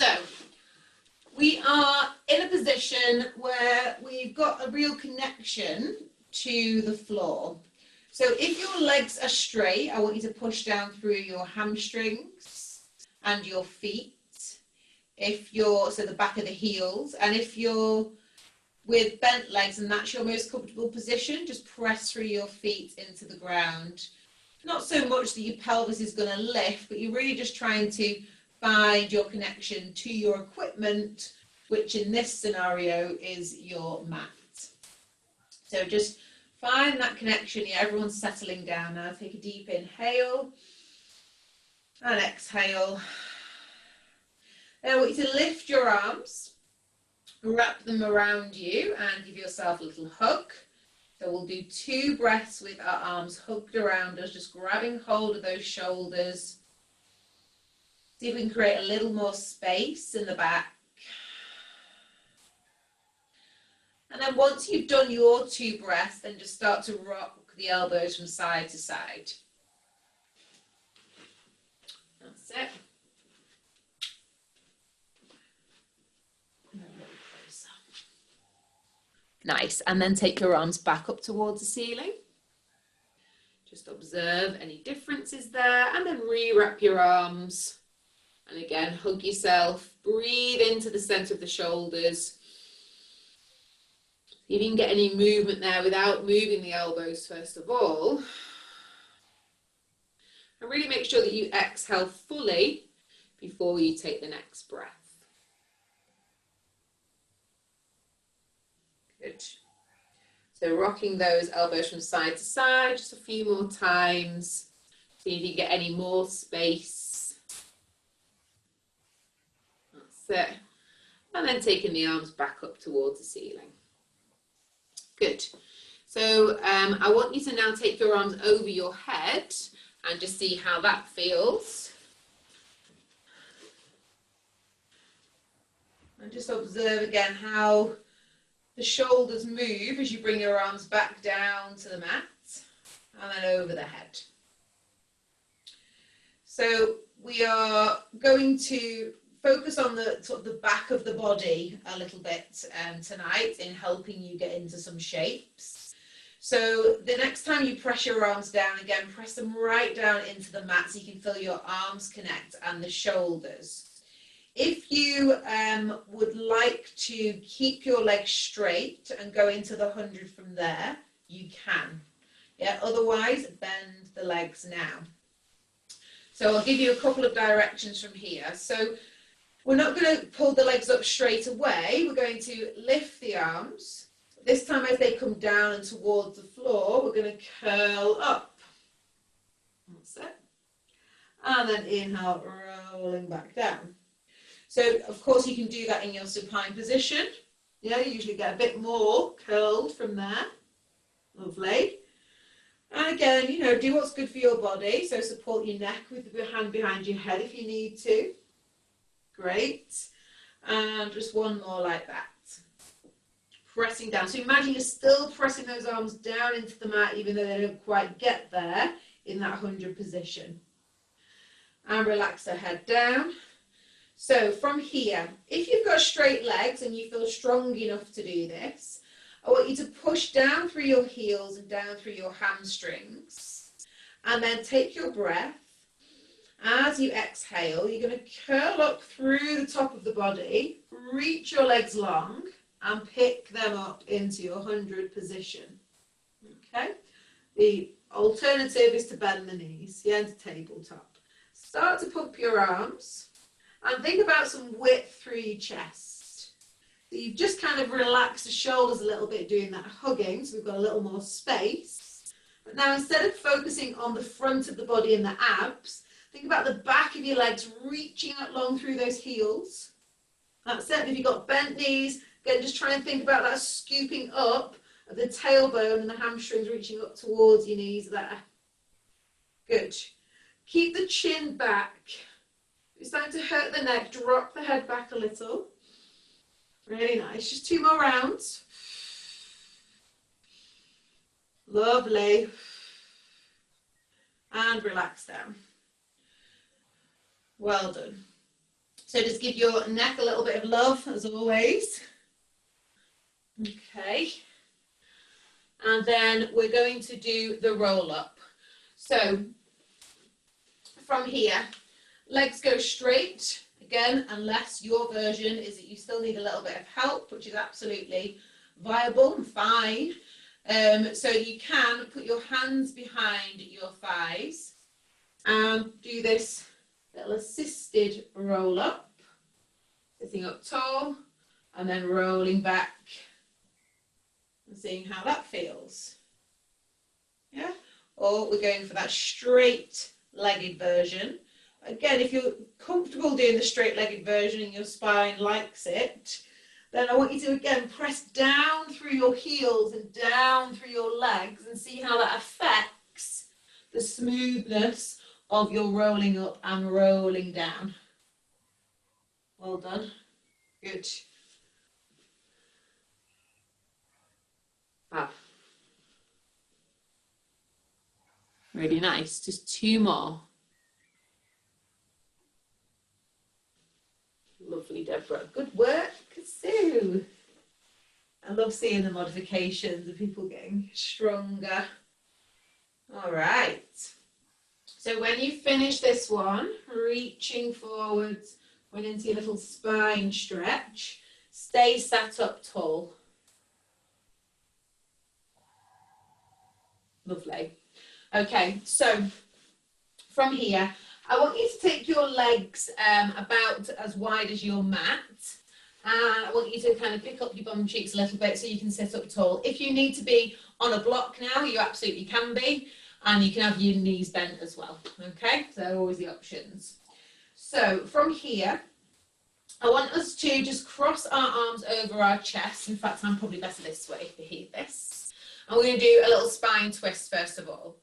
So we are in a position where we've got a real connection to the floor. So if your legs are straight, I want you to push down through your hamstrings and your feet. So the back of the heels, and if you're with bent legs and that's your most comfortable position, just press through your feet into the ground. Not so much that your pelvis is going to lift, but you're really just trying to find your connection to your equipment, which in this scenario is your mat. So just find that connection. Yeah, everyone's settling down now. Take a deep inhale and exhale. Now I want you to lift your arms, wrap them around you and give yourself a little hug. So we'll do 2 breaths with our arms hugged around us, just grabbing hold of those shoulders. See if we can create a little more space in the back. And then once you've done your 2 breaths, then just start to rock the elbows from side to side. That's it. Nice, and then take your arms back up towards the ceiling. Just observe any differences there, and then re-wrap your arms. And again, hug yourself, breathe into the center of the shoulders. See if you can get any movement there without moving the elbows first of all. And really make sure that you exhale fully before you take the next breath. Good. So rocking those elbows from side to side, just a few more times. See if you get any more space. That's it. And then taking the arms back up towards the ceiling. Good. So I want you to now take your arms over your head and just see how that feels. And just observe again how the shoulders move as you bring your arms back down to the mat and then over the head. So we are going to focus on the sort of the back of the body a little bit tonight in helping you get into some shapes. So the next time you press your arms down again, press them right down into the mat so you can feel your arms connect and the shoulders. If you would like to keep your legs straight and go into the 100 from there, you can. Yeah, otherwise bend the legs now. So I'll give you a couple of directions from here. So we're not going to pull the legs up straight away. We're going to lift the arms. This time as they come down and towards the floor, we're going to curl up. That's it. And then inhale, rolling back down. So, of course, you can do that in your supine position. Yeah, you usually get a bit more curled from there. Lovely. And again, you know, do what's good for your body. So support your neck with your hand behind your head if you need to. Great. And just one more like that. Pressing down. So imagine you're still pressing those arms down into the mat even though they don't quite get there in that 100 position. And relax the head down. So from here, if you've got straight legs and you feel strong enough to do this, I want you to push down through your heels and down through your hamstrings. And then take your breath. As you exhale, you're going to curl up through the top of the body, reach your legs long, and pick them up into your 100 position. Okay? The alternative is to bend the knees, yeah, to tabletop. Start to pump your arms. And think about some width through your chest. So you've just kind of relaxed the shoulders a little bit doing that hugging, so we've got a little more space. But now instead of focusing on the front of the body and the abs, think about the back of your legs reaching out long through those heels. That's it. If you've got bent knees, again, just try and think about that scooping up of the tailbone and the hamstrings reaching up towards your knees there. Good. Keep the chin back. If it's starting to hurt the neck, drop the head back a little. Really nice. Just 2 more rounds. Lovely. And relax down. Well done. So just give your neck a little bit of love, as always. Okay. And then we're going to do the roll up. So from here, legs go straight, again, unless your version is that you still need a little bit of help, which is absolutely viable and fine. So you can put your hands behind your thighs and do this little assisted roll up, sitting up tall and then rolling back and seeing how that feels. Yeah, or we're going for that straight-legged version. Again, if you're comfortable doing the straight-legged version and your spine likes it, then I want you to, again, press down through your heels and down through your legs and see how that affects the smoothness of your rolling up and rolling down. Well done. Good. Fab. Really nice. Just 2 more. Lovely, Deborah. Good work, Sue. I love seeing the modifications of people getting stronger. All right. So when you finish this one, reaching forwards, going into your little spine stretch, stay sat up tall. Lovely. Okay, so from here, I want you to take your legs about as wide as your mat. And I want you to kind of pick up your bum cheeks a little bit so you can sit up tall. If you need to be on a block now, you absolutely can be. And you can have your knees bent as well. Okay, so they're always the options. So from here, I want us to just cross our arms over our chest. In fact, I'm probably better this way if you hear this. And we're going to do a little spine twist first of all.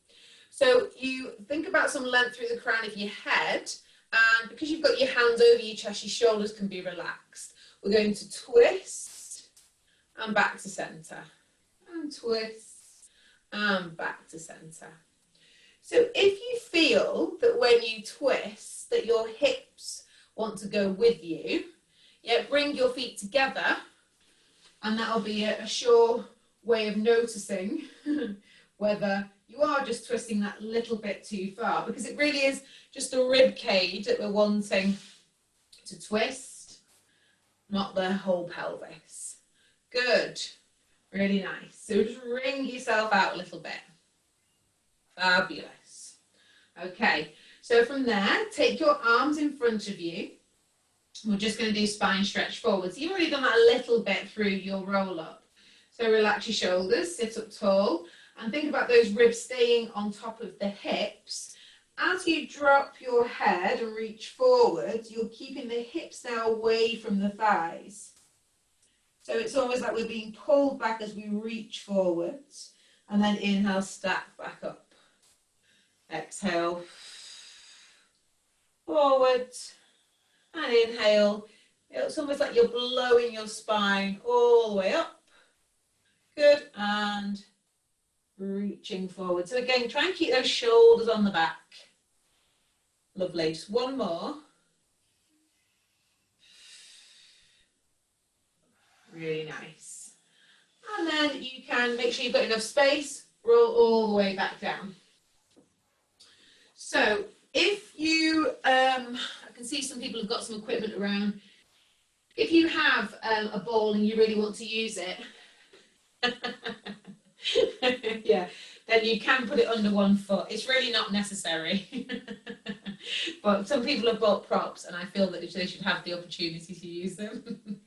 So you think about some length through the crown of your head, and because you've got your hands over your chest, your shoulders can be relaxed. We're going to twist and back to centre, and twist and back to centre. So if you feel that when you twist that your hips want to go with you, yeah, bring your feet together, and that'll be a sure way of noticing whether you are just twisting that little bit too far, because it really is just a rib cage that we're wanting to twist, not the whole pelvis. Good, really nice. So just wring yourself out a little bit. Fabulous. Okay, so from there, take your arms in front of you. We're just going to do spine stretch forwards. You've already done that a little bit through your roll up. So relax your shoulders, sit up tall, and think about those ribs staying on top of the hips. As you drop your head and reach forward, you're keeping the hips now away from the thighs. So it's almost like we're being pulled back as we reach forwards, and then inhale, stack back up. Exhale, forward, and inhale. It's almost like you're blowing your spine all the way up. Good, and reaching forward. So again, try and keep those shoulders on the back. Lovely, just one more. Really nice. And then you can make sure you've got enough space, roll all the way back down. So if you, I can see some people have got some equipment around. If you have a ball and you really want to use it, yeah, then you can put it under one foot. It's really not necessary. But some people have bought props and I feel that they should have the opportunity to use them.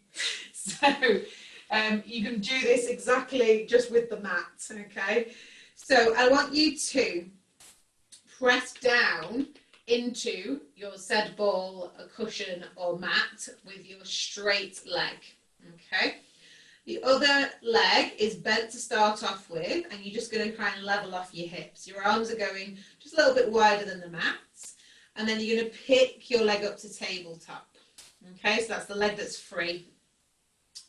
So you can do this exactly just with the mat, okay? So I want you to press down into your said ball, a cushion or mat with your straight leg, okay? The other leg is bent to start off with, and you're just going to kind of level off your hips. Your arms are going just a little bit wider than the mat, and then you're going to pick your leg up to tabletop. Okay, so that's the leg that's free.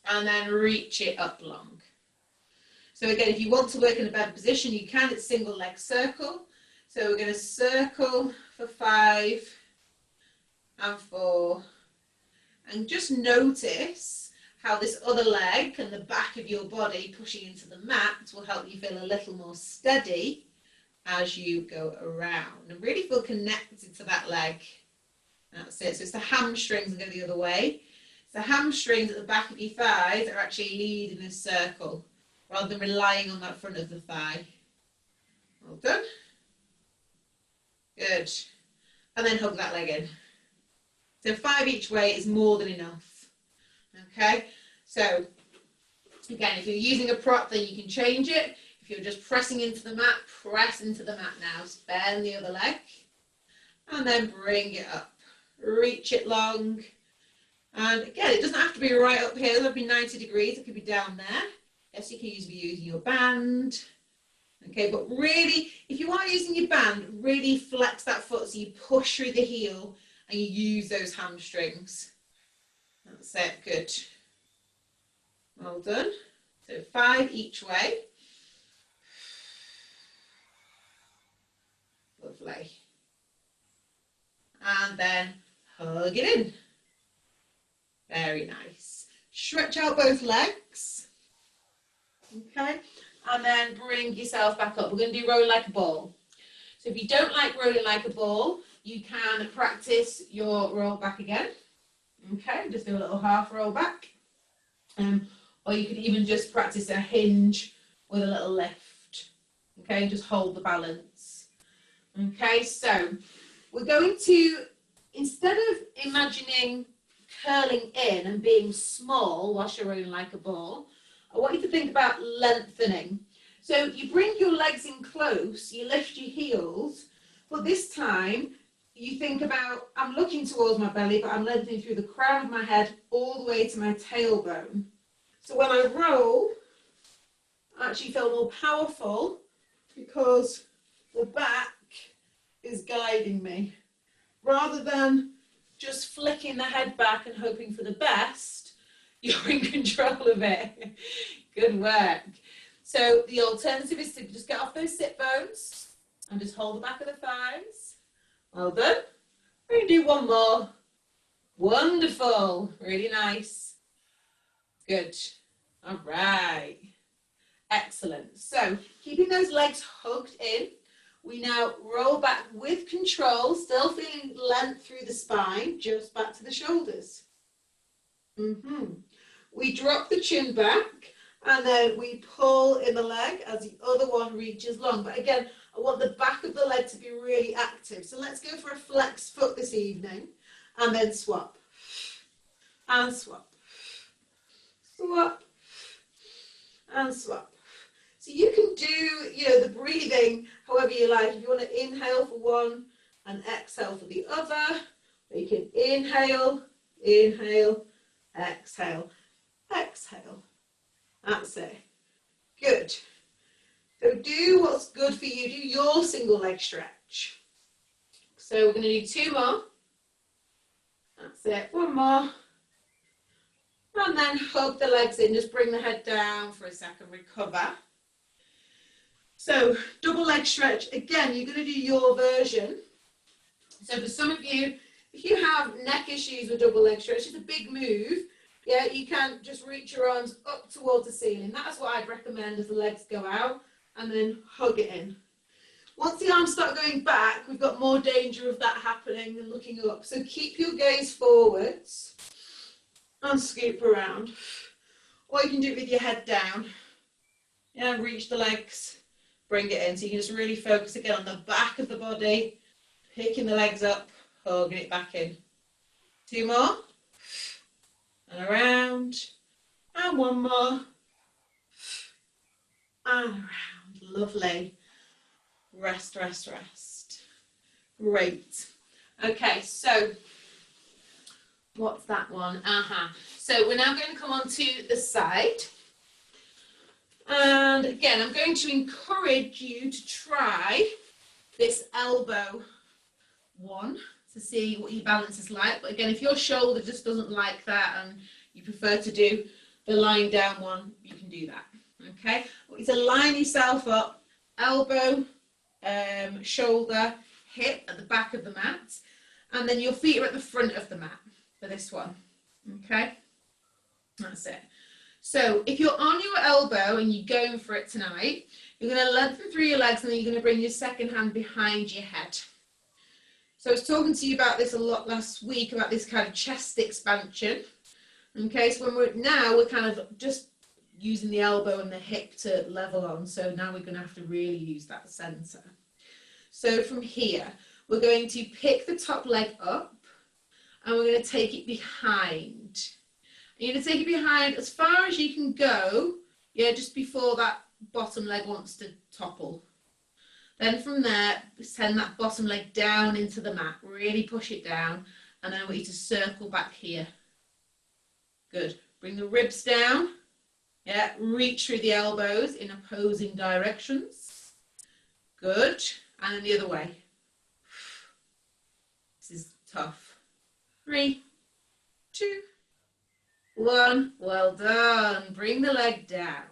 And then reach it up long. So again, if you want to work in a better position, you can. It's single leg circle. So we're going to circle for 5 and 4 and just notice how this other leg and the back of your body pushing into the mat will help you feel a little more steady as you go around, and really feel connected to that leg. That's it. So it's the hamstrings that go the other way. It's the hamstrings at the back of your thighs that are actually leading this circle rather than relying on that front of the thigh. Well done. Good. And then hug that leg in. So 5 each way is more than enough. Okay, so again, if you're using a prop, then you can change it. If you're just pressing into the mat, press into the mat now. Bend the other leg and then bring it up. Reach it long. And again, it doesn't have to be right up here. It could be 90 degrees. It could be down there. Yes, you can be using your band. Okay, but really, if you are using your band, really flex that foot so you push through the heel and you use those hamstrings. That's it, good. Well done. So 5 each way. Lovely. And then hug it in. Very nice. Stretch out both legs. Okay. And then bring yourself back up. We're going to do rolling like a ball. So if you don't like rolling like a ball, you can practice your roll back again. Okay, just do a little half roll back. Or you could even just practice a hinge with a little lift. Okay, just hold the balance. Okay, so we're going to, instead of imagining curling in and being small whilst you're rolling like a ball, I want you to think about lengthening. So you bring your legs in close, you lift your heels, but this time you think about, I'm looking towards my belly, but I'm lengthening through the crown of my head all the way to my tailbone. So when I roll, I actually feel more powerful because the back is guiding me. Rather than just flicking the head back and hoping for the best, you're in control of it. Good work. So the alternative is to just get off those sit bones and just hold the back of the thighs. Well done. We're going to do one more. Wonderful. Really nice. Good. All right. Excellent. So keeping those legs hugged in, we now roll back with control, still feeling length through the spine, just back to the shoulders. We drop the chin back and then we pull in the leg as the other one reaches long. But again, I want the back of the leg to be really active. So let's go for a flex foot this evening and then swap. And swap. Swap. And swap. So you can do, the breathing however you like. If you want to inhale for one and exhale for the other, or you can inhale, inhale, exhale, exhale. That's it. Good. So do what's good for you. Do your single leg stretch. So we're going to do 2 more. That's it. 1 more. And then hug the legs in. Just bring the head down for a second. Recover. So double leg stretch. Again, you're going to do your version. So for some of you, if you have neck issues with double leg stretch, it's a big move. Yeah, you can just reach your arms up towards the ceiling. That's what I'd recommend as the legs go out, and then hug it in. Once the arms start going back, we've got more danger of that happening and looking up. So keep your gaze forwards and scoop around. Or you can do it with your head down. Yeah, reach the legs, bring it in. So you can just really focus again on the back of the body, picking the legs up, hugging it back in. 2 more. And around. And 1 more. And around. Lovely. Rest, rest, rest. Great. Okay, so what's that one? So we're now going to come on to the side. And again, I'm going to encourage you to try this elbow one to see what your balance is like. But again, if your shoulder just doesn't like that and you prefer to do the lying down one, you can do that. Okay, you to line yourself up, elbow, shoulder, hip at the back of the mat, and then your feet are at the front of the mat for this one. Okay, that's it. So if you're on your elbow and you're going for it tonight, you're going to lengthen through your legs and then you're going to bring your second hand behind your head. So I was talking to you about this a lot last week, about this kind of chest expansion. Okay, so we're kind of just using the elbow and the hip to level on. So now we're going to have to really use that center. So from here, we're going to pick the top leg up and we're going to take it behind. You're going to take it behind as far as you can go, yeah, just before that bottom leg wants to topple. Then from there, send that bottom leg down into the mat, really push it down, and then I want you to circle back here. Good. Bring the ribs down, yeah, reach through the elbows in opposing directions. Good. And then the other way. This is tough. 3, 2, 1. Well done. Bring the leg down.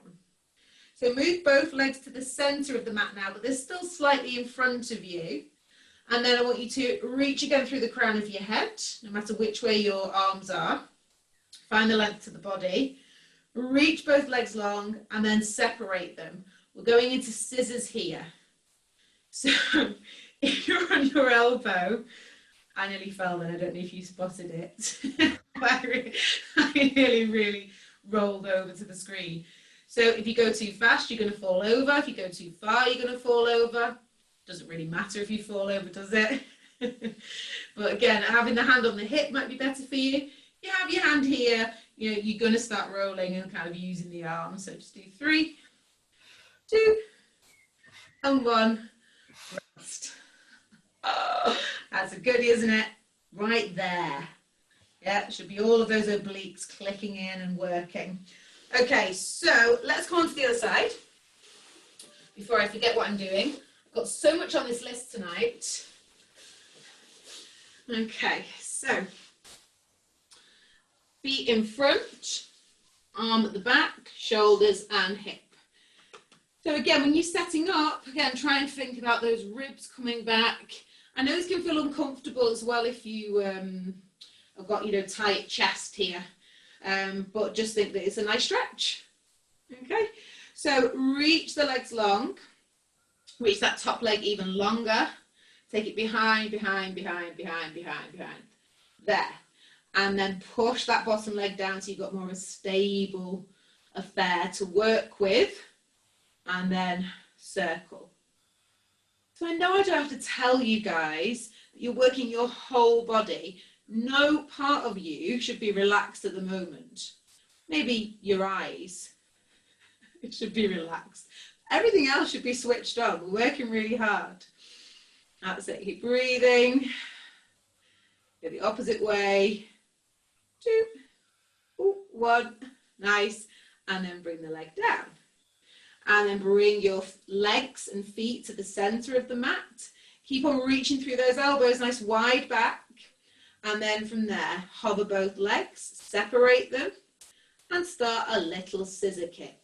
So move both legs to the center of the mat now, but they're still slightly in front of you. And then I want you to reach again through the crown of your head, no matter which way your arms are. Find the length to the body. Reach both legs long and then separate them. We're going into scissors here. So if you're on your elbow, I nearly fell then, I don't know if you spotted it. I really rolled over to the screen. So if you go too fast, you're going to fall over. If you go too far, you're going to fall over. Doesn't really matter if you fall over, does it? But again, having the hand on the hip might be better for you. You have your hand here, you know, you're going to start rolling and kind of using the arm. So just do 3, 2, and 1. Rest. Oh, that's a goodie, isn't it? Right there. Yeah, it should be all of those obliques clicking in and working. Okay, so let's go on to the other side before I forget what I'm doing. I've got so much on this list tonight. Okay, so feet in front, arm at the back, shoulders and hip. So again, when you're setting up, again, try and think about those ribs coming back. I know this can feel uncomfortable as well if you have got, you know, tight chest here, but just think that it's a nice stretch. Okay, so reach the legs long, reach that top leg even longer, take it behind, there. And then push that bottom leg down so you've got more of a stable affair to work with. And then circle. So I know I don't have to tell you guys that you're working your whole body. No part of you should be relaxed at the moment. Maybe your eyes. It should be relaxed. Everything else should be switched on. We're working really hard. That's it. Keep breathing. Go the opposite way. 2, 1, nice, and then bring the leg down. And then bring your legs and feet to the center of the mat. Keep on reaching through those elbows, nice wide back. And then from there, hover both legs, separate them, and start a little scissor kick.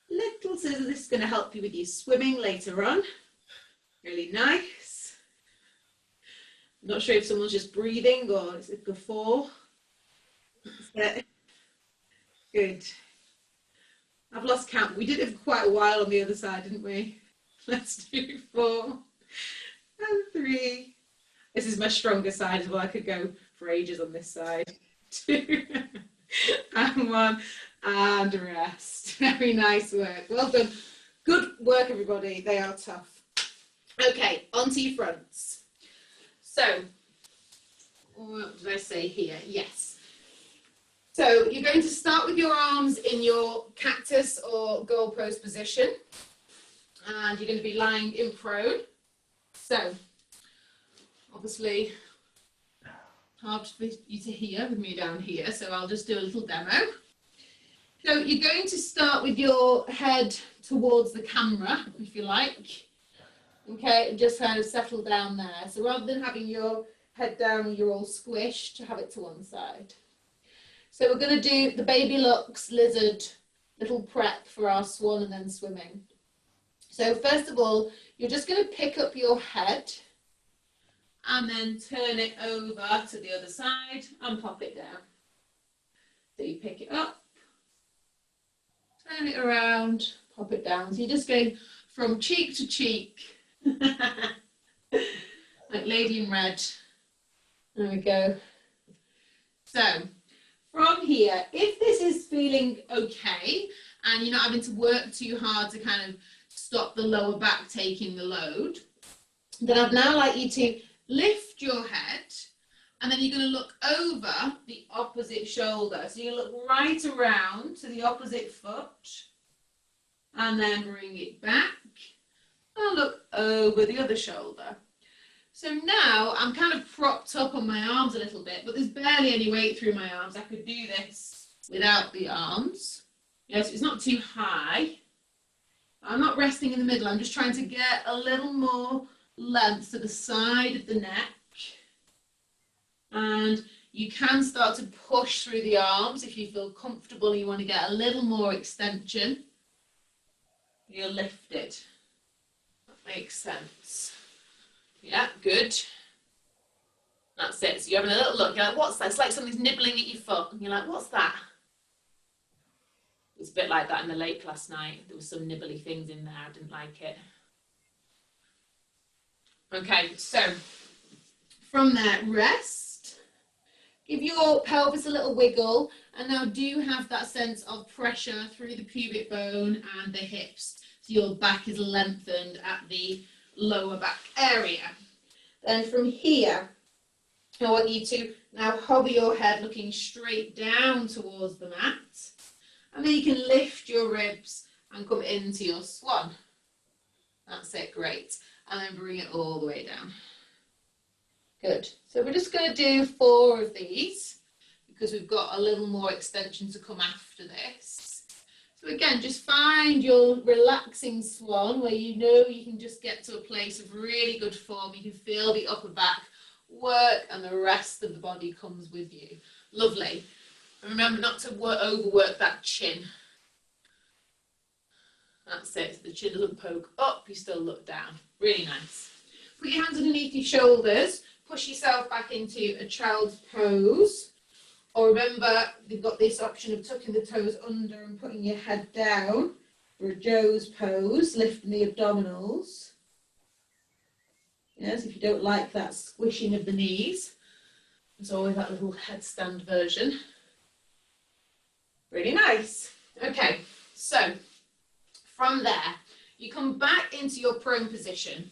Little scissors, this is going to help you with your swimming later on. Really nice. I'm not sure if someone's just breathing or it's a guffaw. Good. I've lost count. We did it for quite a while on the other side, didn't we? Let's do 4 and 3. This is my stronger side as well. I could go for ages on this side. 2 and 1 and rest. Very nice work. Well done. Good work, everybody. They are tough. Okay, onto your fronts. So, what did I say here? Yes. So you're going to start with your arms in your cactus or goal pose position, and you're going to be lying in prone. So obviously hard for you to hear with me down here, so I'll just do a little demo. So you're going to start with your head towards the camera, if you like, okay, and just kind of settle down there. So rather than having your head down and you're all squished, have it to one side. So we're going to do the baby looks lizard little prep for our swan and then swimming. So first of all, you're just going to pick up your head and then turn it over to the other side and pop it down. around, pop it down. So you're just going from cheek to cheek, like Lady in Red. There we go. So from here, if this is feeling okay and you're not having to work too hard to kind of stop the lower back taking the load, then I'd now like you to lift your head, and then you're going to look over the opposite shoulder. So you look right around to the opposite foot, and then bring it back, and look over the other shoulder. So now I'm kind of propped up on my arms a little bit, but there's barely any weight through my arms. I could do this without the arms. Yes, it's not too high. I'm not resting in the middle. I'm just trying to get a little more length to the side of the neck. And you can start to push through the arms if you feel comfortable and you want to get a little more extension. You'll lift it. That makes sense. Yeah, good. That's it. So you're having a little look. You're like, what's that? It's like something's nibbling at your foot. And you're like, what's that? It was a bit like that in the lake last night. There was some nibbly things in there. I didn't like it. Okay, so from there, rest. Give your pelvis a little wiggle, and now do have that sense of pressure through the pubic bone and the hips. So your back is lengthened at the lower back area. Then from here, I want you to now hover your head looking straight down towards the mat. And then you can lift your ribs and come into your swan. That's it, great. And then bring it all the way down. Good. So we're just going to do 4 of these because we've got a little more extension to come after this. So again, just find your relaxing swan where you know you can just get to a place of really good form. You can feel the upper back work and the rest of the body comes with you. Lovely. And remember not to overwork that chin. That's it. So the chin doesn't poke up, you still look down. Really nice. Put your hands underneath your shoulders. Push yourself back into a child's pose. Or remember, you've got this option of tucking the toes under and putting your head down for a Joe's pose, lifting the abdominals. Yes, if you don't like that squishing of the knees, there's always that little headstand version. Really nice. Okay, so from there, you come back into your prone position.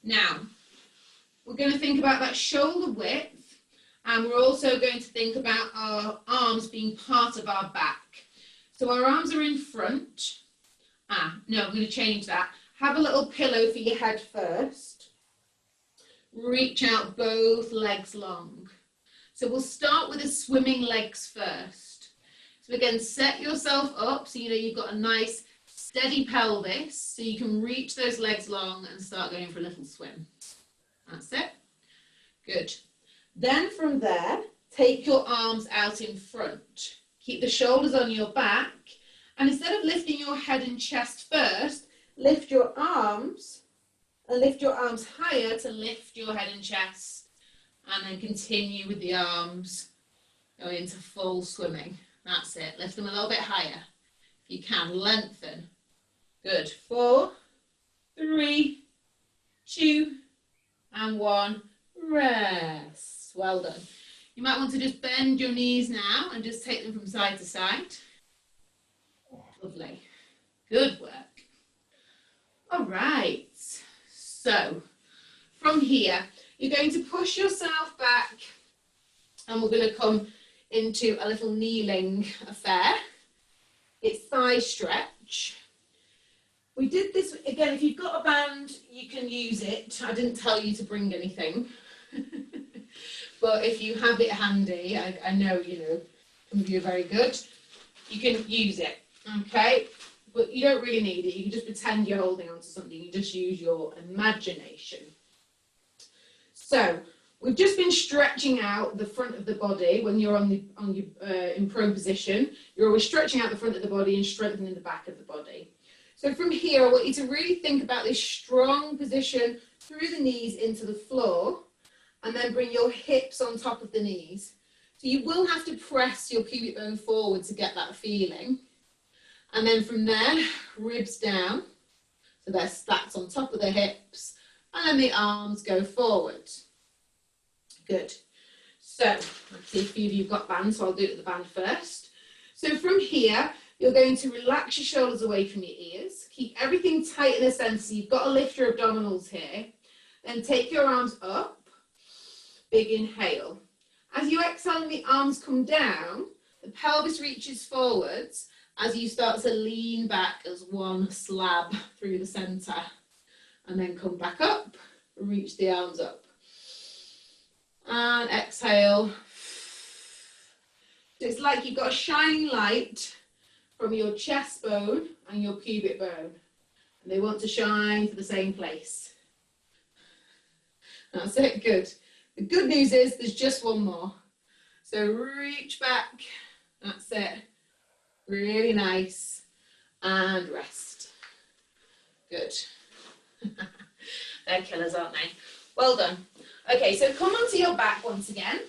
Now, we're going to think about that shoulder width, and we're also going to think about our arms being part of our back. So our arms are in front. No, I'm going to change that. Have a little pillow for your head first. Reach out both legs long. So we'll start with the swimming legs first. So again, set yourself up so you know you've got a nice steady pelvis so you can reach those legs long and start going for a little swim. That's it. Good. Then from there, take your arms out in front. Keep the shoulders on your back. And instead of lifting your head and chest first, lift your arms and lift your arms higher to lift your head and chest. And then continue with the arms going into full swimming. That's it. Lift them a little bit higher. If you can, lengthen. Good. 4, 3, 2, and 1. Rest. Well done. You might want to just bend your knees now and just take them from side to side. Lovely. Good work. All right. So from here, you're going to push yourself back and we're going to come into a little kneeling affair. It's thigh stretch. We did this, again, if you've got a band, you can use it. I didn't tell you to bring anything. But if you have it handy, I know, you know, some of you are very good, you can use it, okay? But you don't really need it. You can just pretend you're holding on to something. You just use your imagination. So we've just been stretching out the front of the body when you're in prone position. You're always stretching out the front of the body and strengthening the back of the body. So from here, I want you to really think about this strong position through the knees into the floor, and then bring your hips on top of the knees. So you will have to press your pubic bone forward to get that feeling. And then from there, ribs down. So they're stacked on top of the hips. And then the arms go forward. Good. So, let's see if a few of you have got bands, so I'll do it with the band first. So from here, you're going to relax your shoulders away from your ears. Keep everything tight in the center. So you've got to lift your abdominals here. Then take your arms up. Big inhale. As you exhale and the arms come down, the pelvis reaches forwards as you start to lean back as one slab through the center. And then come back up, reach the arms up. And exhale. So it's like you've got a shining light from your chest bone and your pubic bone. And they want to shine to the same place. That's it, good. The good news is there's just one more. So reach back, that's it. Really nice. And rest. Good. They're killers, aren't they? Well done. Okay, so come onto your back once again.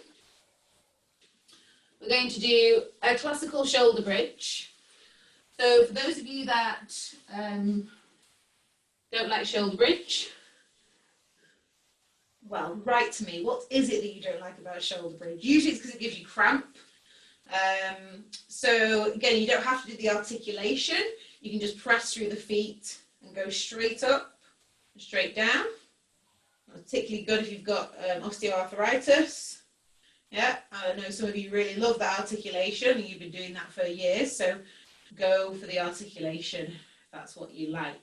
We're going to do a classical shoulder bridge. So for those of you that don't like shoulder bridge, well, write to me. What is it that you don't like about shoulder bridge? Usually it's because it gives you cramp. So again, you don't have to do the articulation. You can just press through the feet and go straight up, straight down. Particularly good if you've got osteoarthritis. Yeah, I know some of you really love that articulation and you've been doing that for years, so go for the articulation if that's what you like.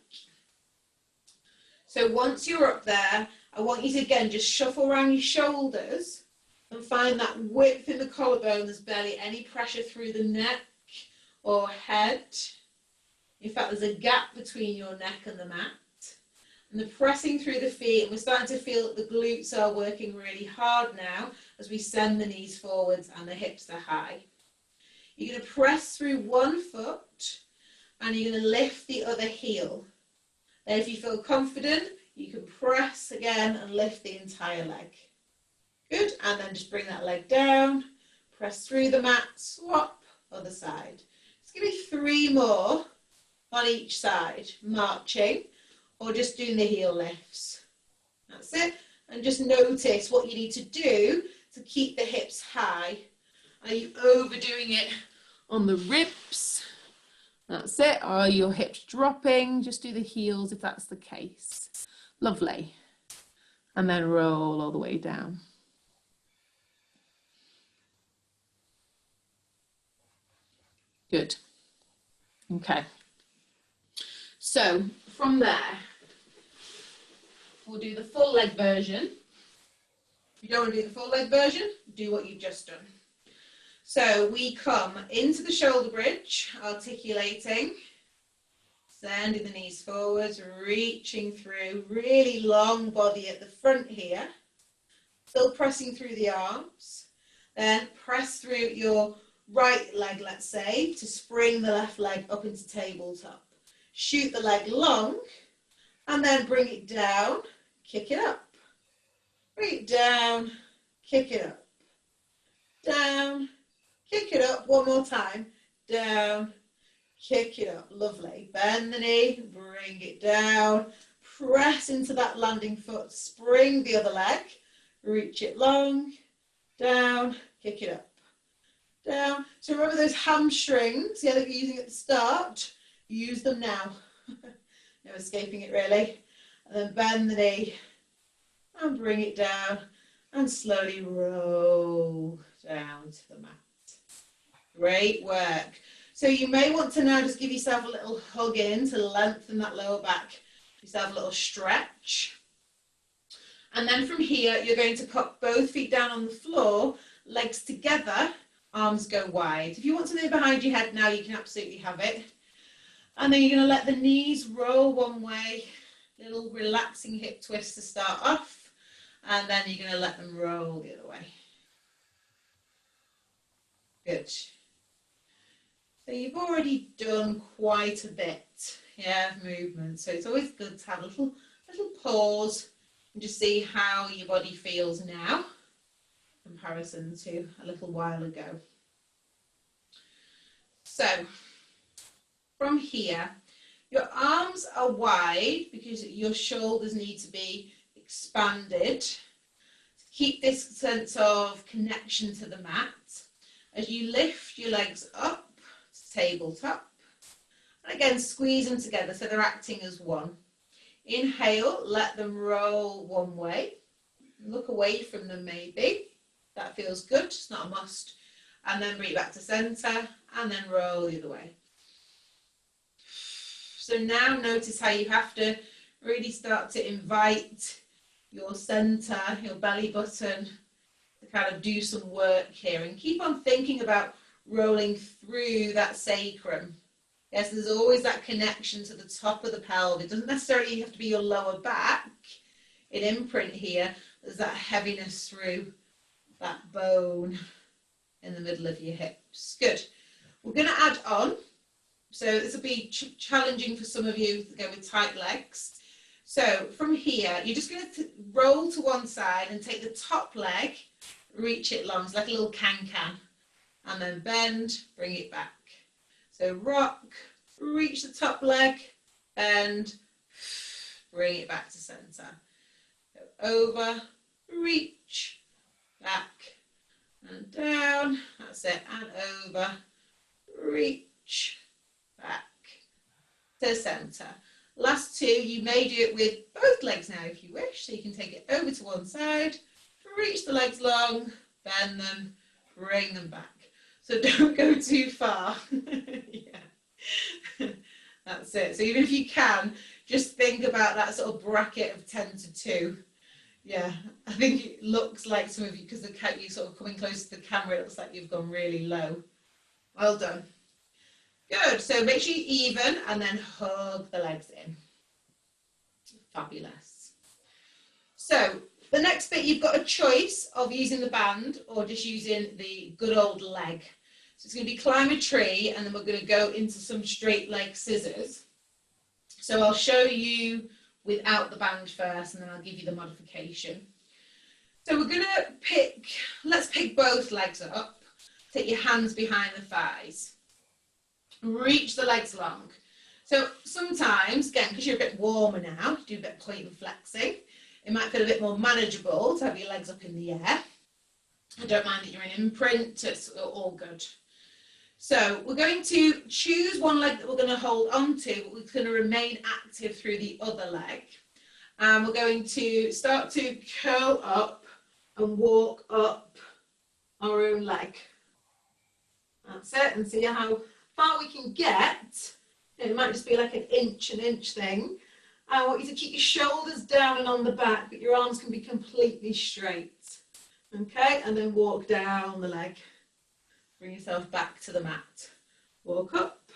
So once you're up there, I want you to again just shuffle around your shoulders and find that width in the collarbone. There's barely any pressure through the neck or head. In fact, there's a gap between your neck and the mat. And the pressing through the feet, and we're starting to feel that the glutes are working really hard now as we send the knees forwards and the hips are high. You're going to press through one foot and you're going to lift the other heel. Then if you feel confident, you can press again and lift the entire leg. Good, and then just bring that leg down, press through the mat, swap, other side. Just give me 3 more on each side, marching. Or just doing the heel lifts. That's it. And just notice what you need to do to keep the hips high. Are you overdoing it on the ribs? That's it. Are your hips dropping? Just do the heels if that's the case. Lovely. And then roll all the way down. Good. Okay. So from there, we'll do the full leg version. If you don't want to do the full leg version, do what you've just done. So we come into the shoulder bridge, articulating, sending the knees forwards, reaching through, really long body at the front here, still pressing through the arms, then press through your right leg, let's say, to spring the left leg up into tabletop. Shoot the leg long, and then bring it down, kick it up. Bring it down, kick it up. Down, kick it up. One more time. Down, kick it up. Lovely. Bend the knee, bring it down. Press into that landing foot. Spring the other leg. Reach it long. Down, kick it up. Down. So remember those hamstrings, that you're using at the start? Use them now. No escaping it really. And then bend the knee and bring it down and slowly roll down to the mat. Great work. So you may want to now just give yourself a little hug in to lengthen that lower back. Give yourself a little stretch. And then from here, you're going to put both feet down on the floor, legs together, arms go wide. If you want something behind your head now, you can absolutely have it. And then you're going to let the knees roll one way, little relaxing hip twist to start off, and then you're going to let them roll the other way. Good. So you've already done quite a bit, of movement. So it's always good to have a little pause and just see how your body feels now in comparison to a little while ago. So from here, your arms are wide because your shoulders need to be expanded. Keep this sense of connection to the mat. As you lift your legs up to tabletop, and again squeeze them together so they're acting as one. Inhale, let them roll one way. Look away from them maybe. That feels good, it's not a must. And then bring it back to centre and then roll the other way. So now notice how you have to really start to invite your centre, your belly button, to kind of do some work here. And keep on thinking about rolling through that sacrum. Yes, there's always that connection to the top of the pelvis. It doesn't necessarily have to be your lower back. In imprint here, there's that heaviness through that bone in the middle of your hips. Good. We're going to add on. So this will be challenging for some of you to go with tight legs. So from here, you're just going to roll to one side and take the top leg, reach it long. It's like a little can-can. And then bend, bring it back. So rock, reach the top leg, bend, bring it back to centre. Go over, reach, back, and down. That's it. And over, reach, back to centre. Last two, you may do it with both legs now if you wish. So you can take it over to one side, reach the legs long, bend them, bring them back. So don't go too far. Yeah. That's it. So even if you can, just think about that sort of bracket of 10 to 2. Yeah, I think it looks like some of you, because you're sort of coming close to the camera, it looks like you've gone really low. Well done. Good. So make sure you even and then hug the legs in. Fabulous. So the next bit, you've got a choice of using the band or just using the good old leg. So it's going to be climb a tree, and then we're going to go into some straight leg scissors. So I'll show you without the band first, and then I'll give you the modification. So we're going to let's pick both legs up. Take your hands behind the thighs. Reach the legs long. So sometimes, again, because you're a bit warmer now, do a bit of point and flexing. It might feel a bit more manageable to have your legs up in the air. I don't mind that you're in imprint, it's all good. So we're going to choose one leg that we're going to hold on to, but we're going to remain active through the other leg. And we're going to start to curl up and walk up our own leg. That's it, and see how far we can get. It might just be like an inch thing. I want you to keep your shoulders down and on the back, but your arms can be completely straight. Okay, and then walk down the leg. Bring yourself back to the mat. Walk up.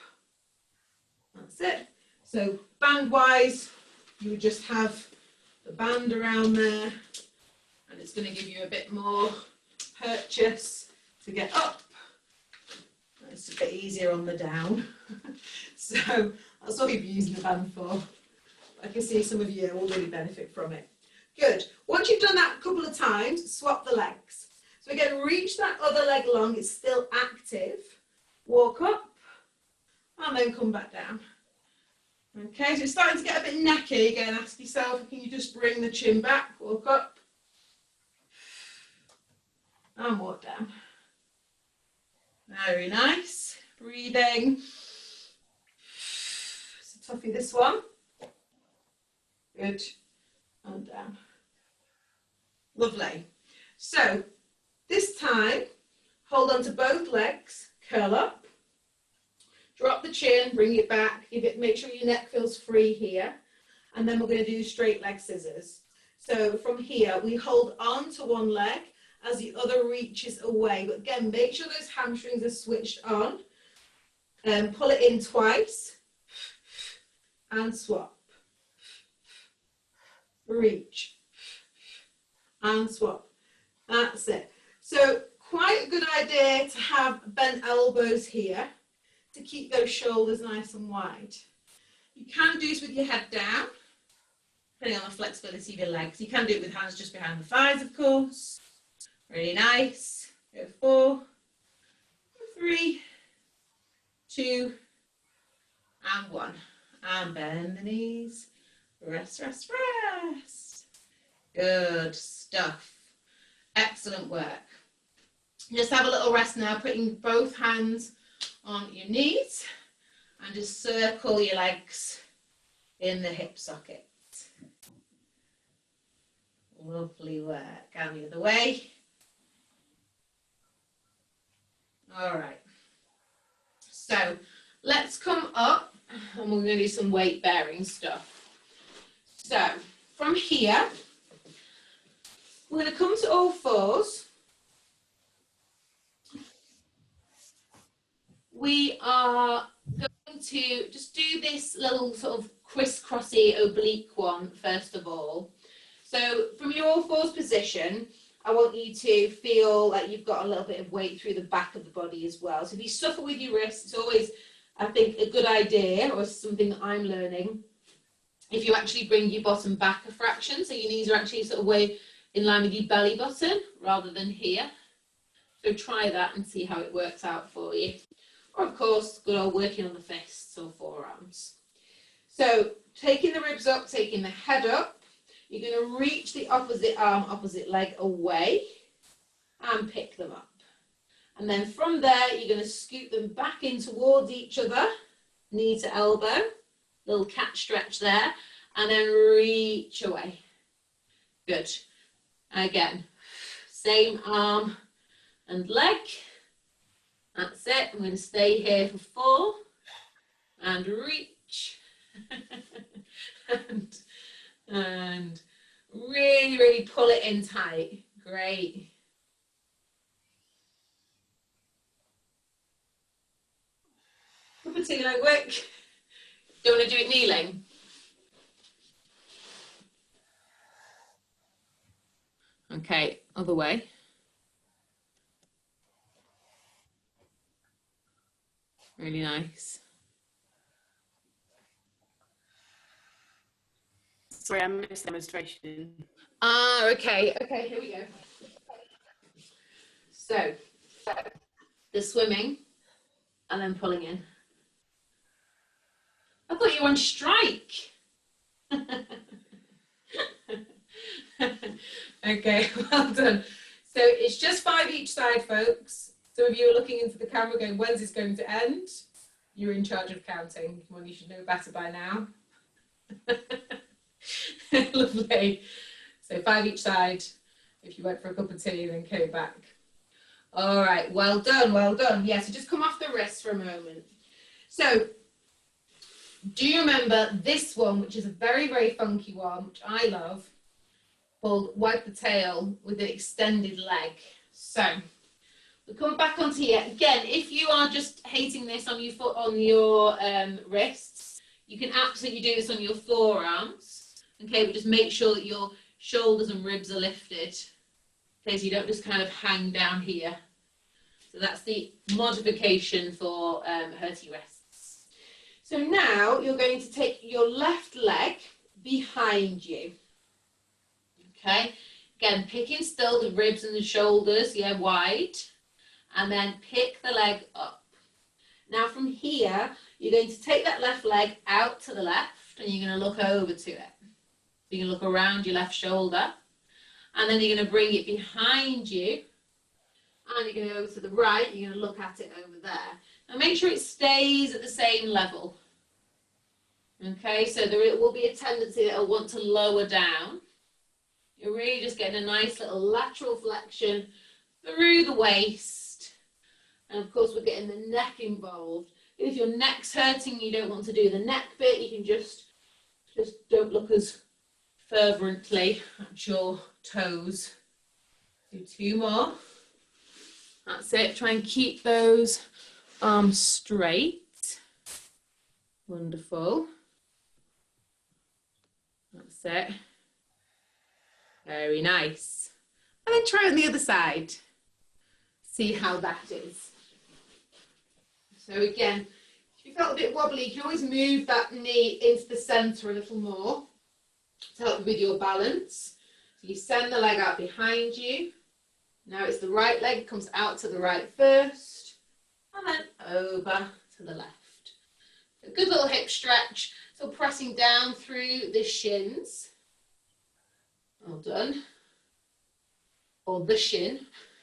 That's it. So band-wise, you would just have the band around there, and it's going to give you a bit more purchase to get up. It's a bit easier on the down. So that's what we've used the band for. I can see some of you will really benefit from it. Good. Once you've done that a couple of times, swap the legs. So again, reach that other leg long, it's still active. Walk up, and then come back down. Okay, so it's starting to get a bit necky. Again, ask yourself, can you just bring the chin back, walk up, and walk down. Very nice. Breathing. It's a toughie, this one. Good. And down. Lovely. So this time, hold on to both legs, curl up, drop the chin, bring it back, make sure your neck feels free here, and then we're going to do straight leg scissors. So from here, we hold on to one leg as the other reaches away, but again, make sure those hamstrings are switched on, and pull it in twice, and swap. Reach, and swap. That's it. So quite a good idea to have bent elbows here to keep those shoulders nice and wide. You can do this with your head down, depending on the flexibility of your legs. You can do it with hands just behind the thighs, of course. Really nice. Go 4, 3, 2, And bend the knees. Rest, rest, rest. Good stuff. Excellent work. Just have a little rest now, putting both hands on your knees and just circle your legs in the hip socket. Lovely work. And the other way. All right. So let's come up and we're going to do some weight bearing stuff. So from here, we're going to come to all fours. We are going to just do this little sort of crisscrossy oblique one first of all. So from your all fours position, I want you to feel like you've got a little bit of weight through the back of the body as well. So if you suffer with your wrists, it's always, I think, a good idea, or something that I'm learning, if you actually bring your bottom back a fraction, so your knees are actually sort of way in line with your belly button rather than here. So try that and see how it works out for you. Or of course, good old working on the fists or forearms. So taking the ribs up, taking the head up, you're going to reach the opposite arm, opposite leg away and pick them up. And then from there, you're going to scoot them back in towards each other, knee to elbow, little cat stretch there, and then reach away. Good. Again, same arm and leg. That's it. I'm going to stay here for 4 and reach. and really, really pull it in tight. Great. Cup of tea, like quick. Do you want to do it kneeling? Okay, other way. Really nice. Sorry, I missed the demonstration. Ah, okay. Okay, here we go. So, the swimming and then pulling in. I thought you were on strike. Okay, well done. So it's just 5 each side, folks. Some of you are looking into the camera going, when's this going to end? You're in charge of counting. Well, you should know better by now. Lovely. So 5 each side. If you went for a cup of tea, then came back. All right, well done, well done. Yeah, so just come off the wrists for a moment. So do you remember this one, which is a very, very funky one, which I love, called Wipe the Tail with the extended leg? So we come back onto here. Again, if you are just hating this on your foot, on your wrists, you can absolutely do this on your forearms. Okay, but just make sure that your shoulders and ribs are lifted. Okay, so you don't just kind of hang down here. So that's the modification for hurty wrists. So now you're going to take your left leg behind you. Okay, again, picking still the ribs and the shoulders, yeah, wide. And then pick the leg up. Now from here, you're going to take that left leg out to the left and you're going to look over to it. So you're going to look around your left shoulder. And then you're going to bring it behind you. And you're going to go to the right. You're going to look at it over there. And make sure it stays at the same level. Okay, so there will be a tendency that it'll want to lower down. You're really just getting a nice little lateral flexion through the waist. And of course, we're getting the neck involved. If your neck's hurting, you don't want to do the neck bit, you can just don't look as fervently at your toes. Do 2 more. That's it. Try and keep those arms straight. Wonderful. That's it. Very nice. And then try on the other side. See how that is. So again, if you felt a bit wobbly, you can always move that knee into the centre a little more to help with your balance. So you send the leg out behind you. Now it's the right leg comes out to the right first, and then over to the left. A good little hip stretch. So pressing down through the shins. Well done. Or the shin,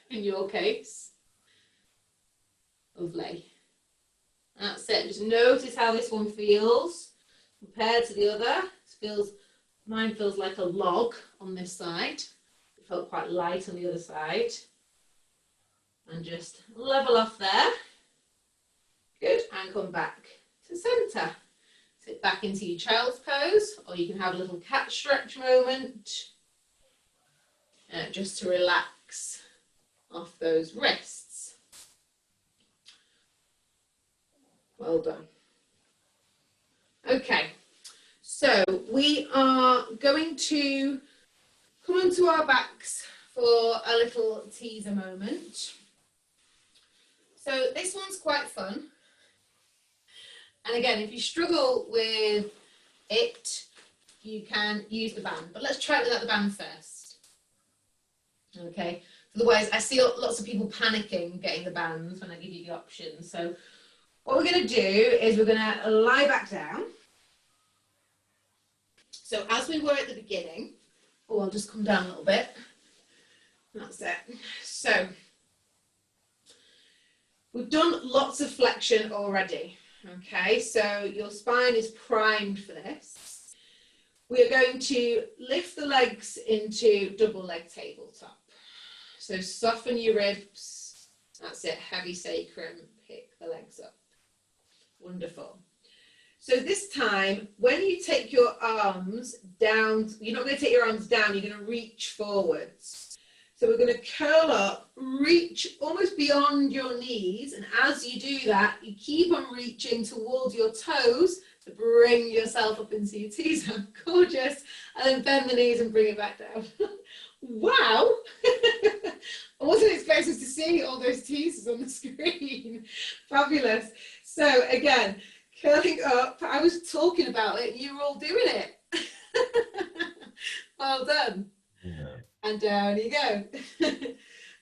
in your case. Lovely. That's it. Just notice how this one feels compared to the other. Mine feels like a log on this side. It felt quite light on the other side. And just level off there. Good. And come back to centre. Sit back into your child's pose, or you can have a little cat stretch moment. Just to relax off those wrists. Well done. Okay, so we are going to come onto our backs for a little teaser moment. So this one's quite fun. And again, if you struggle with it, you can use the band. But let's try it without the band first. Okay, otherwise I see lots of people panicking getting the bands when I give you the options. So what we're going to do is we're going to lie back down. So as we were at the beginning, I'll just come down a little bit. That's it. So we've done lots of flexion already. Okay, so your spine is primed for this. We are going to lift the legs into double leg tabletop. So soften your ribs. That's it, heavy sacrum, pick the legs up. Wonderful. So this time, when you take your arms down, you're not going to take your arms down, you're going to reach forwards. So we're going to curl up, reach almost beyond your knees, and as you do that, you keep on reaching towards your toes to bring yourself up into your teaser. Gorgeous. And then bend the knees and bring it back down. Wow! I wasn't expecting to see all those teasers on the screen. Fabulous. So again, curling up. I was talking about it and you were all doing it. Well done. Yeah. And down you go.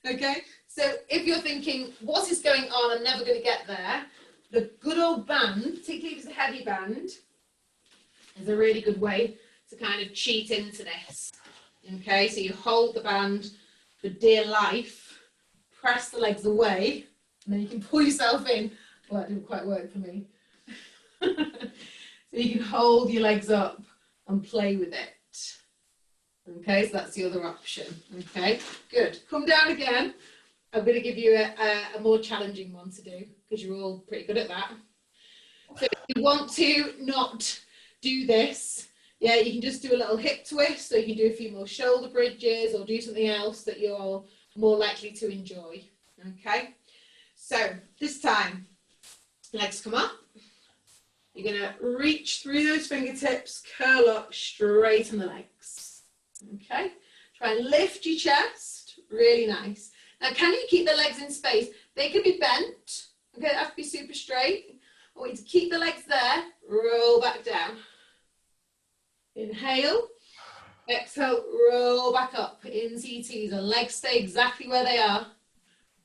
Okay, so if you're thinking, what is going on? I'm never going to get there. The good old band, particularly if it's a heavy band, is a really good way to kind of cheat into this. Okay, so you hold the band for dear life, press the legs away, and then you can pull yourself in. Well, that didn't quite work for me. So you can hold your legs up and play with it. Okay, so that's the other option. Okay, good. Come down again. I'm going to give you a more challenging one to do because you're all pretty good at that. So if you want to not do this, yeah, you can just do a little hip twist, or you can do a few more shoulder bridges, or do something else that you're more likely to enjoy. Okay, so this time, legs come up. You're going to reach through those fingertips, curl up straight on the legs. Okay, try and lift your chest, really nice. Now, can you keep the legs in space? They can be bent, okay, they have to be super straight. I want you to keep the legs there, roll back down. Inhale, exhale, roll back up into your teaser. Legs stay exactly where they are.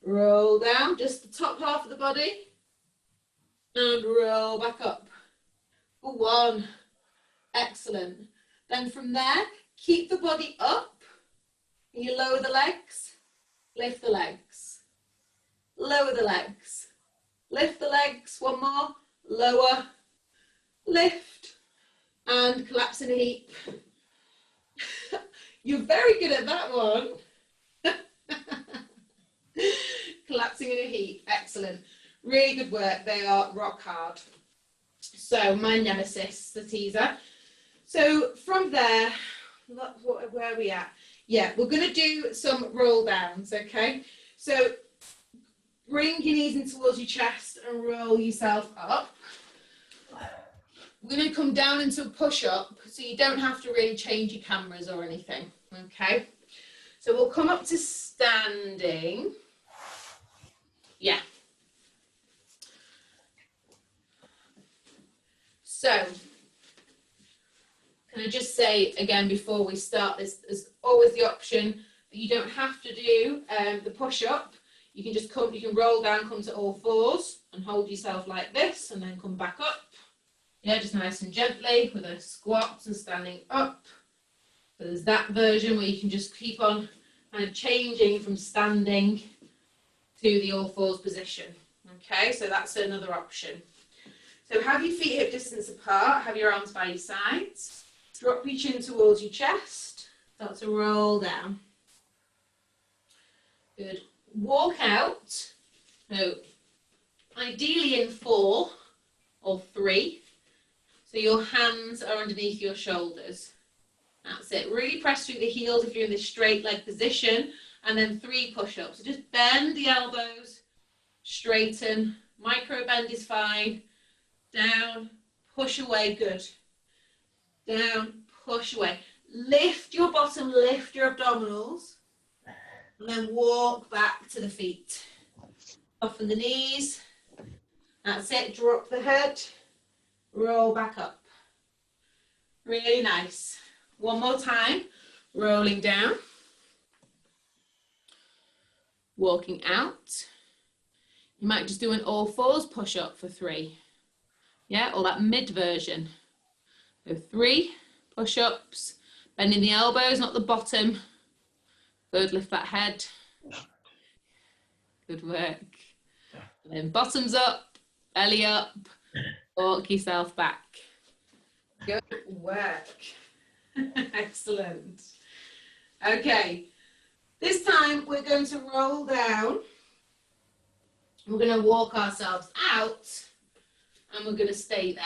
Roll down, just the top half of the body, and roll back up. For one, excellent. Then from there, keep the body up. You lower the legs, lift the legs, lower the legs, lift the legs, one more, lower, lift, and collapse in a heap. You're very good at that one. Collapsing in a heap, excellent. Really good work, they are rock hard. So my nemesis, the teaser. So from there, where are we at? Yeah, we're going to do some roll downs, okay? So bring your knees in towards your chest and roll yourself up. We're going to come down into a push-up, so you don't have to really change your cameras or anything, okay? So we'll come up to standing. Yeah. So, can I just say again before we start this, there's always the option that you don't have to do the push-up. You can just come, you can roll down, come to all fours and hold yourself like this and then come back up. Yeah, just nice and gently with a squat and standing up. So there's that version where you can just keep on kind of changing from standing to the all fours position. Okay, so that's another option. So have your feet hip distance apart, have your arms by your sides, drop your chin towards your chest, start to roll down. Good. Walk out. So ideally in 4 or 3. So your hands are underneath your shoulders. That's it. Really press through the heels if you're in this straight leg position. And then 3 push-ups. So just bend the elbows, straighten. Micro bend is fine. Down, push away, good. Down, push away. Lift your bottom, lift your abdominals. And then walk back to the feet. Soften the knees. That's it. Drop the head. Roll back up. Really nice. One more time. Rolling down. Walking out. You might just do an all fours push up for 3. Yeah, or that mid version. So 3 push-ups. Bending the elbows, not the bottom. Good, lift that head. Good work. And then bottoms up, belly up, walk yourself back. Good work. Excellent. Okay, this time we're going to roll down. We're going to walk ourselves out and we're going to stay there.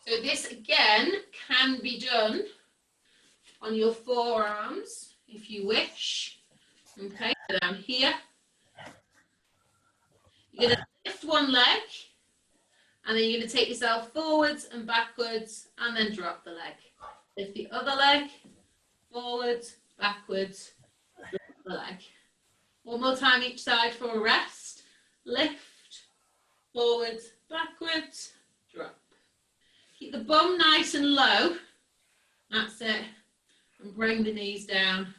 So this again can be done on your forearms if you wish. Okay, so down here. You're going to lift one leg and then you're going to take yourself forwards and backwards and then drop the leg. Lift the other leg, forwards, backwards, drop the leg. One more time each side for a rest. Lift, forwards, backwards, drop. Keep the bum nice and low. That's it. And bring the knees down.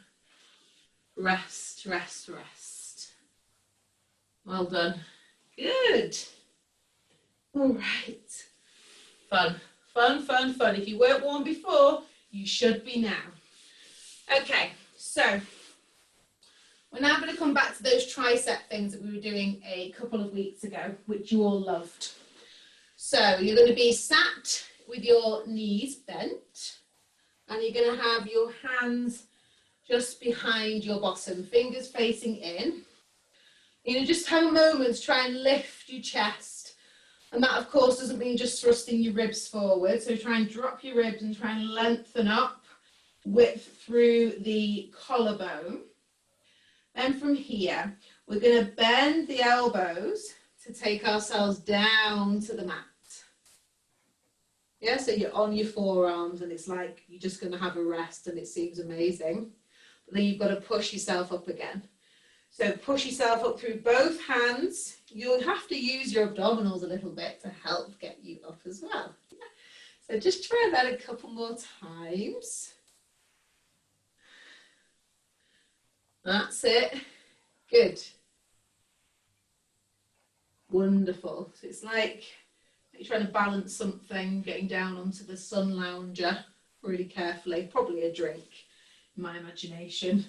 Rest, rest, rest. Well done. Good. All right. Fun, fun, fun, fun. If you weren't warm before, you should be now. Okay, so we're now going to come back to those tricep things that we were doing a couple of weeks ago, which you all loved. So you're going to be sat with your knees bent, and you're going to have your hands just behind your bottom, fingers facing in. You know, just have a moment to try and lift your chest. And that, of course, doesn't mean just thrusting your ribs forward. So try and drop your ribs and try and lengthen up, width through the collarbone. Then from here, we're going to bend the elbows to take ourselves down to the mat. Yeah, so you're on your forearms and it's like you're just going to have a rest and it seems amazing. But then you've got to push yourself up again. So push yourself up through both hands. You'll have to use your abdominals a little bit to help get you up as well. So just try that a couple more times. That's it. Good. Wonderful. So it's like you're trying to balance something, getting down onto the sun lounger really carefully. Probably a drink, in my imagination.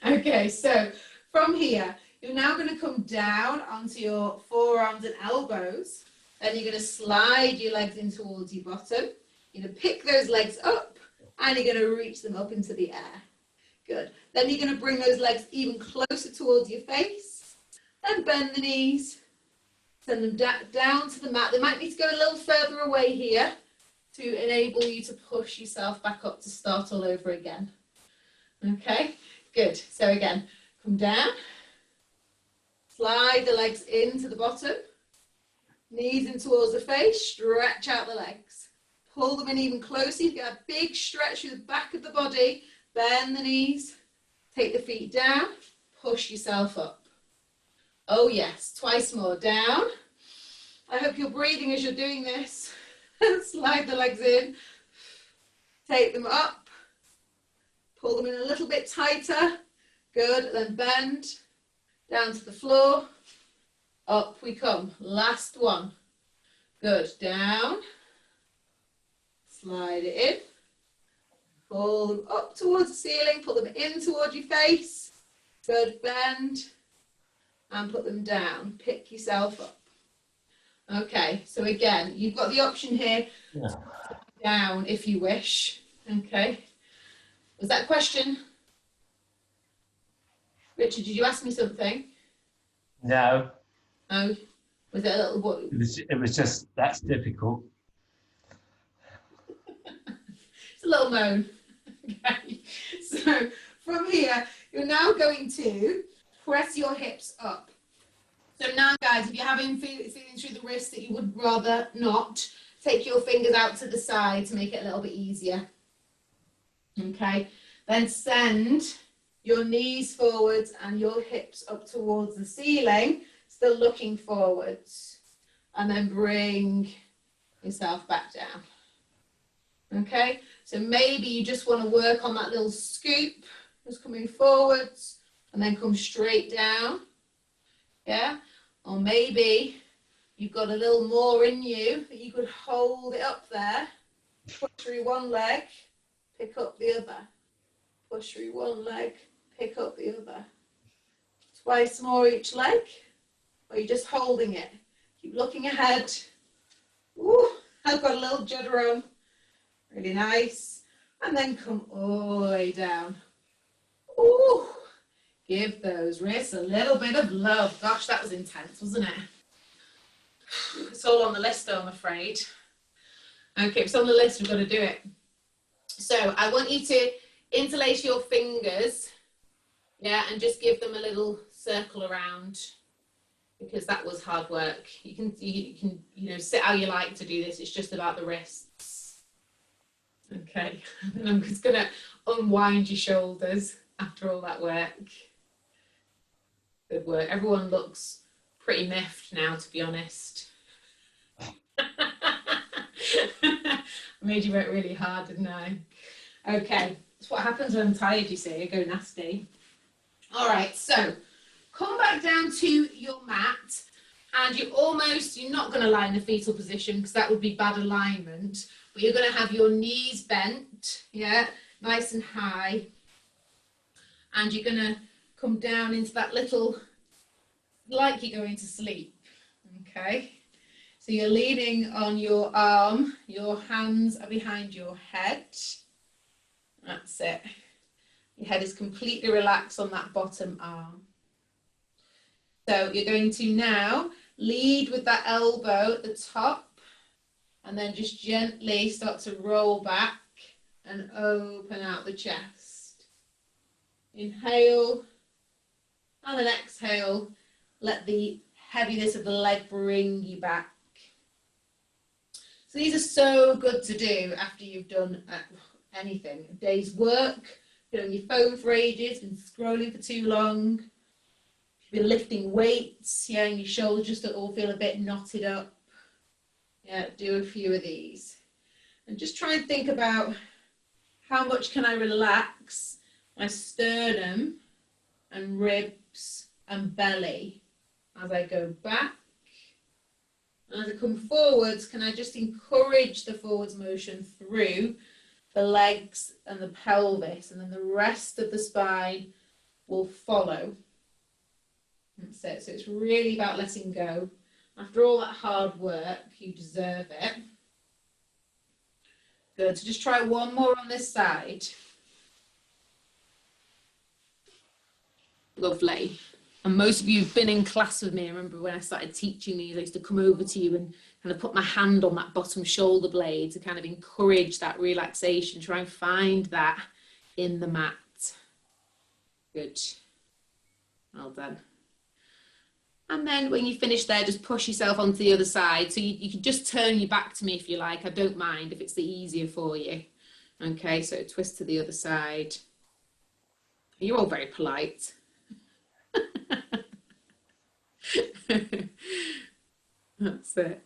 Okay, so from here, you're now going to come down onto your forearms and elbows. Then you're going to slide your legs in towards your bottom. You're going to pick those legs up and you're going to reach them up into the air. Good. Then you're going to bring those legs even closer towards your face. Then bend the knees. Send them down to the mat. They might need to go a little further away here to enable you to push yourself back up to start all over again. Okay, good. So again, come down. Slide the legs into the bottom. Knees in towards the face. Stretch out the legs. Pull them in even closer. You get a big stretch through the back of the body. Bend the knees. Take the feet down. Push yourself up. Oh yes, twice more. Down. I hope you're breathing as you're doing this. Slide the legs in. Take them up. Pull them in a little bit tighter. Good. Then bend down to the floor. Up we come. Last one. Good. Down. Slide it in. Pull them up towards the ceiling. Pull them in towards your face. Good. Bend. And put them down. Pick yourself up. Okay. So again, you've got the option here. Yeah. Down if you wish. Okay. Was that a question? Richard, did you ask me something? No. Oh, was it a little what? It was just, that's difficult. It's a little moan. Okay. So from here, you're now going to press your hips up. So now, guys, if you're having feeling through the wrist that you would rather not, take your fingers out to the side to make it a little bit easier. Okay. Then send your knees forwards and your hips up towards the ceiling, still looking forwards. And then bring yourself back down. Okay, so maybe you just want to work on that little scoop, just coming forwards and then come straight down. Yeah, or maybe you've got a little more in you that you could hold it up there, push through one leg, pick up the other. Push through one leg, pick up the other. Twice more each leg, or you're just holding it. Keep looking ahead. Ooh, I've got a little judder on. Really nice. And then come all the way down. Ooh, give those wrists a little bit of love. Gosh, that was intense, wasn't it? It's all on the list though, I'm afraid. Okay, if it's on the list, we've got to do it. So I want you to interlace your fingers, yeah, and just give them a little circle around, because that was hard work. You can you know, sit how you like to do this. It's just about the wrists. Okay, and I'm just gonna unwind your shoulders after all that work. Good work. Everyone looks pretty miffed now, to be honest. I made you work really hard, didn't I? Okay, that's what happens when I'm tired, you see. I go nasty. All right, so come back down to your mat, and you're not going to lie in the fetal position because that would be bad alignment, but you're going to have your knees bent, yeah, nice and high, and you're going to come down into that little, like you're going to sleep, okay? So you're leaning on your arm, your hands are behind your head. That's it. Your head is completely relaxed on that bottom arm. So you're going to now lead with that elbow at the top, and then just gently start to roll back and open out the chest. Inhale, and then exhale. Let the heaviness of the leg bring you back. So these are so good to do after you've done anything. A day's work, been on your phone for ages, been scrolling for too long, you've been lifting weights, yeah, and your shoulders just all feel a bit knotted up. Yeah, do a few of these. And just try and think about how much can I relax my sternum and ribs and belly as I go back. And as I come forwards, can I just encourage the forwards motion through the legs and the pelvis, and then the rest of the spine will follow. That's it. So it's really about letting go. After all that hard work, you deserve it. Good. So just try one more on this side. Lovely. And most of you have been in class with me. I remember when I started teaching these, I used to come over to you and kind of put my hand on that bottom shoulder blade to kind of encourage that relaxation. Try and find that in the mat. Good. Well done. And then when you finish there, just push yourself onto the other side. So you can just turn your back to me if you like. I don't mind if it's the easier for you. Okay, so twist to the other side. You're all very polite. That's it.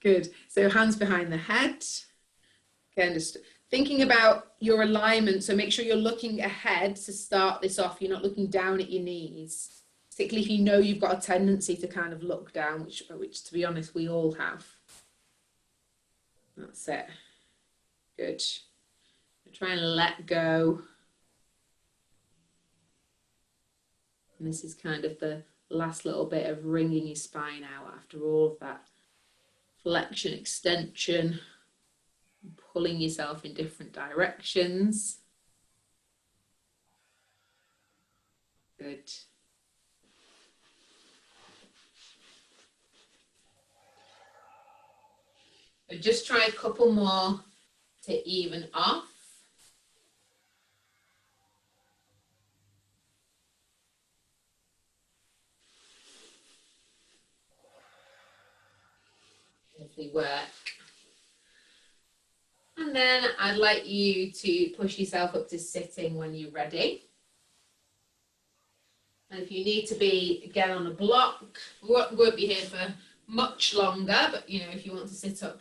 Good. So hands behind the head. Again, just thinking about your alignment. So make sure you're looking ahead to start this off. You're not looking down at your knees. particularly if you know you've got a tendency to kind of look down, which to be honest, we all have. That's it. Good. Try and let go. And this is kind of the last little bit of wringing your spine out after all of that flexion, extension, pulling yourself in different directions. Good. So just try a couple more to even off. Lovely work. And then I'd like you to push yourself up to sitting when you're ready. And if you need to be again on a block, we won't be here for much longer, but you know, if you want to sit up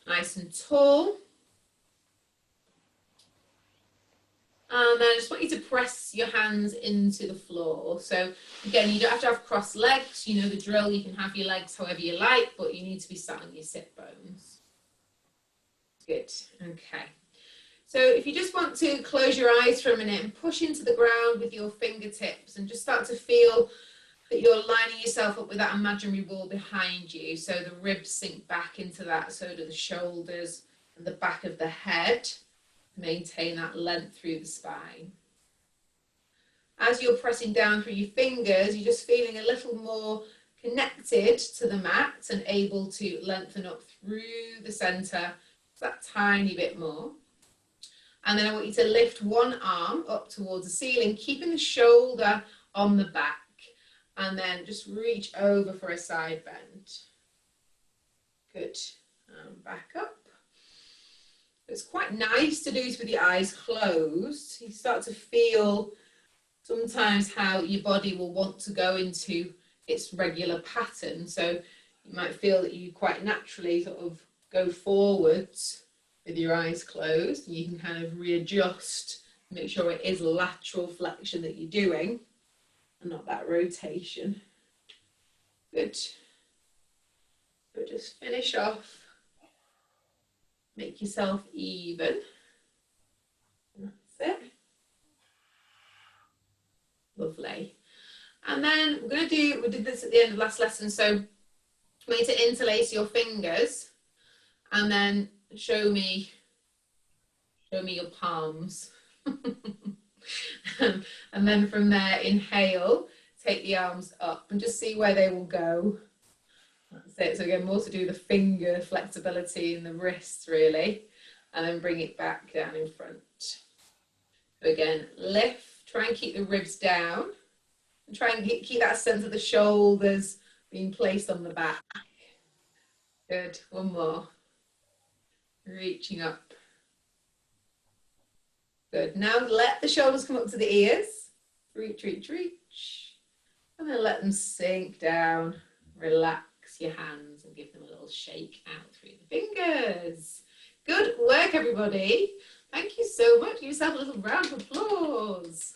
nice and tall. And then I just want you to press your hands into the floor. So again, you don't have to have crossed legs. You know the drill, you can have your legs however you like, but you need to be sat on your sit bones. Good, okay. So if you just want to close your eyes for a minute and push into the ground with your fingertips and just start to feel that you're lining yourself up with that imaginary wall behind you. So the ribs sink back into that, so do the shoulders and the back of the head. Maintain that length through the spine. As you're pressing down through your fingers, you're just feeling a little more connected to the mat and able to lengthen up through the center that tiny bit more. And then I want you to lift one arm up towards the ceiling, keeping the shoulder on the back, and then just reach over for a side bend. Good. Back up. It's quite nice to do this with your eyes closed. You start to feel sometimes how your body will want to go into its regular pattern. So you might feel that you quite naturally sort of go forwards with your eyes closed. And you can kind of readjust, make sure it is lateral flexion that you're doing and not that rotation. Good. So just finish off. Make yourself even. That's it. Lovely. And then we did this at the end of last lesson, so I need to interlace your fingers and then show me your palms. And then from there, inhale, take the arms up and just see where they will go. That's it. So again, more to do the finger flexibility in the wrists really, and then bring it back down in front. So again, lift, try and keep the ribs down, and try and keep that sense of the shoulders being placed on the back. Good, one more. Reaching up. Good, now let the shoulders come up to the ears. Reach, reach, reach. And then let them sink down, relax your hands and give them a little shake out through the fingers. Good work, everybody. Thank you so much. Give yourself a little round of applause.